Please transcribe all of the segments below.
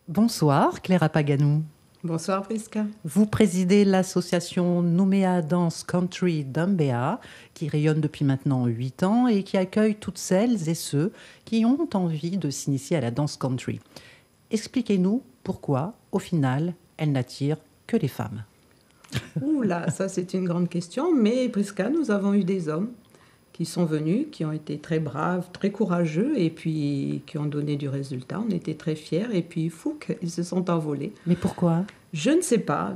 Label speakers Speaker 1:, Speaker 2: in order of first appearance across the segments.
Speaker 1: Bonsoir Claire Apaganou.
Speaker 2: Bonsoir Prisca.
Speaker 1: Vous présidez l'association Nouméa Dance Country d'Umbea, qui rayonne depuis maintenant 8 ans et qui accueille toutes celles et ceux qui ont envie de s'initier à la danse country. Expliquez-nous pourquoi, au final, elle n'attire que les femmes.
Speaker 2: Oula, ça c'est une grande question, mais Prisca, nous avons eu des hommes qui sont venus, qui ont été très braves, très courageux et puis qui ont donné du résultat. On était très fiers et puis fouc, ils se sont envolés.
Speaker 1: Mais pourquoi ? Je
Speaker 2: ne sais pas.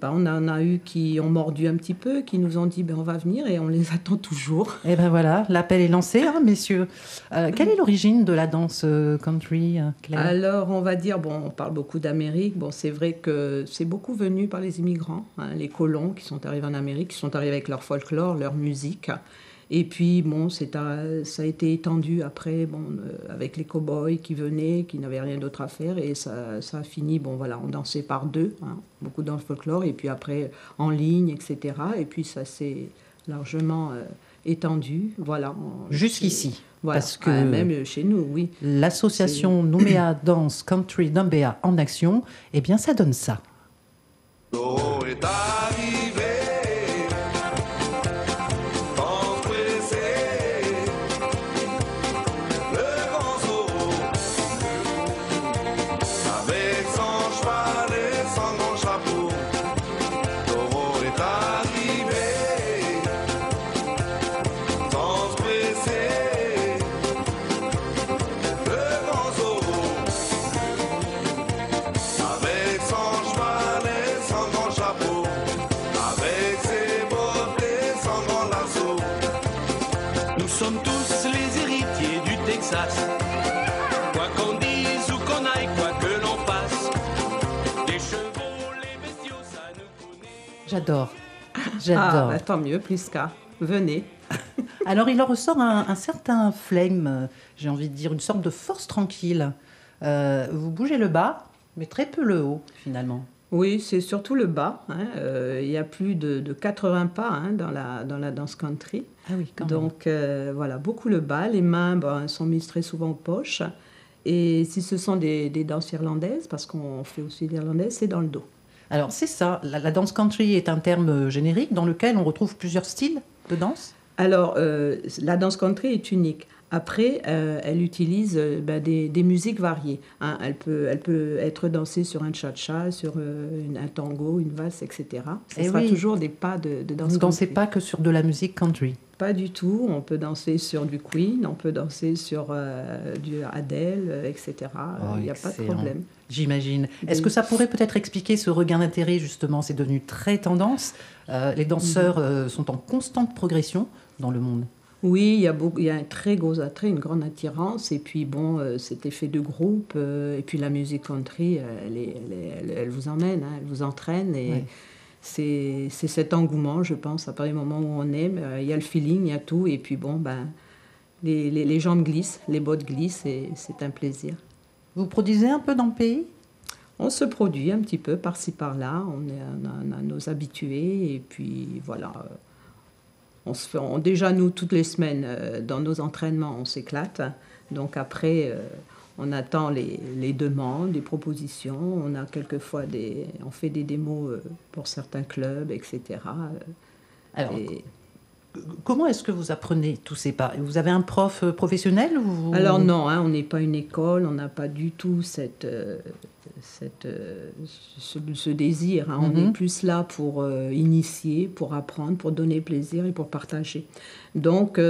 Speaker 2: On en a eu qui ont mordu un petit peu, qui nous ont dit on va venir et on les attend toujours.
Speaker 1: Et ben voilà, l'appel est lancé, hein, messieurs. Quelle est l'origine de la danse country, Claire ?
Speaker 2: Alors on va dire, on parle beaucoup d'Amérique. C'est vrai que c'est beaucoup venu par les immigrants, hein, les colons qui sont arrivés en Amérique, qui sont arrivés avec leur folklore, leur musique. Et puis, ça a été étendu après, avec les cow-boys qui venaient, qui n'avaient rien d'autre à faire. Et ça a fini, on dansait par deux, hein, beaucoup dans le folklore. Et puis après, en ligne, etc. Et puis, ça s'est largement étendu, voilà.
Speaker 1: Jusqu'ici.
Speaker 2: Voilà, parce que même chez nous, oui.
Speaker 1: L'association Nouméa Dance Country d'Umbea en action, eh bien, ça donne ça.
Speaker 3: Quoi qu'on dise ou qu'on aille, quoi que l'on fasse, les chevaux, les bestiaux, ça nous connaît.
Speaker 1: J'adore.
Speaker 2: Tant mieux, Prisca. Venez.
Speaker 1: Alors, il en ressort un certain flegme, j'ai envie de dire, une sorte de force tranquille. Vous bougez le bas, mais très peu le haut, finalement.
Speaker 2: Oui, c'est surtout le bas. Il y a plus de 80 pas dans la danse country.
Speaker 1: Ah oui, quand
Speaker 2: Donc, beaucoup le bas. Les mains sont mises très souvent aux poches. Et si ce sont des danses irlandaises, parce qu'on fait aussi l'irlandaise, c'est dans le dos.
Speaker 1: Alors, c'est ça. La danse country est un terme générique dans lequel on retrouve plusieurs styles de danse.
Speaker 2: Alors, la danse country est unique. Après, elle utilise des musiques variées. Hein. Elle peut être dansée sur un cha-cha, sur un tango, une valse, etc. Ce sera toujours des pas de danse country.
Speaker 1: Vous ne dansez pas que sur de la musique country ?
Speaker 2: Pas du tout. On peut danser sur du Queen, on peut danser sur du Adele, etc. Il n'y a pas de problème.
Speaker 1: J'imagine. Est-ce que ça pourrait peut-être expliquer ce regain d'intérêt, justement ? C'est devenu très tendance. Les danseurs sont en constante progression dans le monde.
Speaker 2: Oui, il y a un très gros attrait, une grande attirance. Et puis, cet effet de groupe. Et puis, la musique country, elle vous emmène, hein, elle vous entraîne. Et c'est cet engouement, je pense, à partir du moment où on aime. Il y a le feeling, il y a tout. Et puis, les jambes glissent, les bottes glissent. Et c'est un plaisir.
Speaker 1: Vous produisez un peu dans le pays ?
Speaker 2: On se produit un petit peu par-ci, par-là. On a nos habitués. Et puis, voilà... Déjà, nous, toutes les semaines, dans nos entraînements, on s'éclate. Donc après, on attend les demandes, les propositions. On a quelquefois on fait des démos pour certains clubs, etc.
Speaker 1: Alors, comment est-ce que vous apprenez tous ces pas ? Vous avez un prof professionnel ou...
Speaker 2: Alors non, on n'est pas une école, on n'a pas du tout ce désir. Hein. On est plus là pour initier, pour apprendre, pour donner plaisir et pour partager. Donc,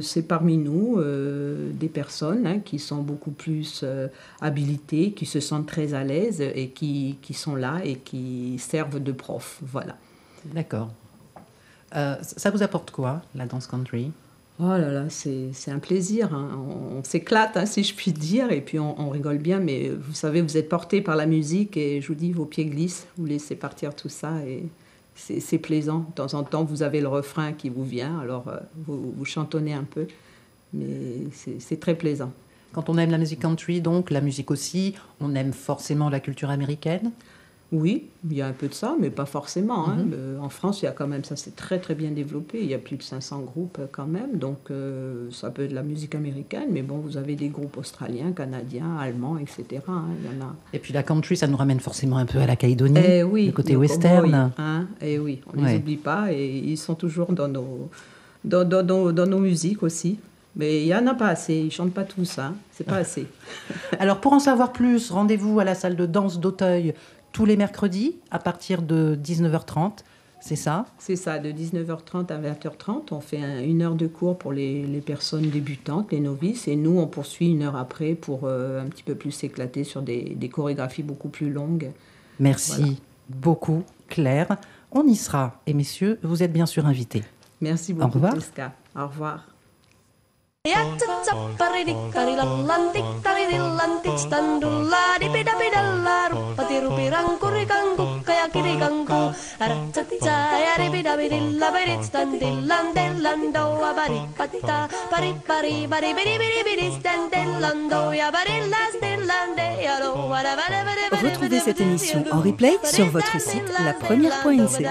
Speaker 2: c'est parmi nous des personnes qui sont beaucoup plus habilitées, qui se sentent très à l'aise et qui sont là et qui servent de profs. Voilà.
Speaker 1: D'accord. Ça vous apporte quoi, la danse country ?
Speaker 2: Oh là là, c'est un plaisir. Hein. On s'éclate, hein, si je puis dire, et puis on rigole bien. Mais vous savez, vous êtes porté par la musique et je vous dis, vos pieds glissent, vous laissez partir tout ça et c'est plaisant. De temps en temps, vous avez le refrain qui vous vient, alors vous chantonnez un peu, mais c'est très plaisant.
Speaker 1: Quand on aime la musique country, donc la musique aussi, on aime forcément la culture américaine ?
Speaker 2: Oui, il y a un peu de ça, mais pas forcément. Hein. En France, il y a quand même, ça c'est très très bien développé. Il y a plus de 500 groupes quand même, donc ça peut être de la musique américaine, mais bon, vous avez des groupes australiens, canadiens, allemands, etc. Hein, il y en a.
Speaker 1: Et puis la country, ça nous ramène forcément un peu à la Calédonie,
Speaker 2: Oui,
Speaker 1: le côté
Speaker 2: nos
Speaker 1: western.
Speaker 2: cowboys, hein, oui, on ne les oublie pas et ils sont toujours dans nos musiques aussi. Mais il n'y en a pas assez, ils ne chantent pas tous, hein. C'est pas assez.
Speaker 1: Alors pour en savoir plus, rendez-vous à la salle de danse d'Auteuil tous les mercredis à partir de 19h30, c'est ça?
Speaker 2: C'est ça, de 19h30 à 20h30, on fait 1 heure de cours pour les personnes débutantes, les novices, et nous on poursuit 1 heure après pour un petit peu plus s'éclater sur des chorégraphies beaucoup plus longues.
Speaker 1: Merci beaucoup Claire, on y sera et messieurs, vous êtes bien sûr invités.
Speaker 2: Merci beaucoup.
Speaker 1: Au revoir.
Speaker 2: Tesca. Au revoir.
Speaker 4: Retrouvez cette émission en replay sur votre site lapremière.nc.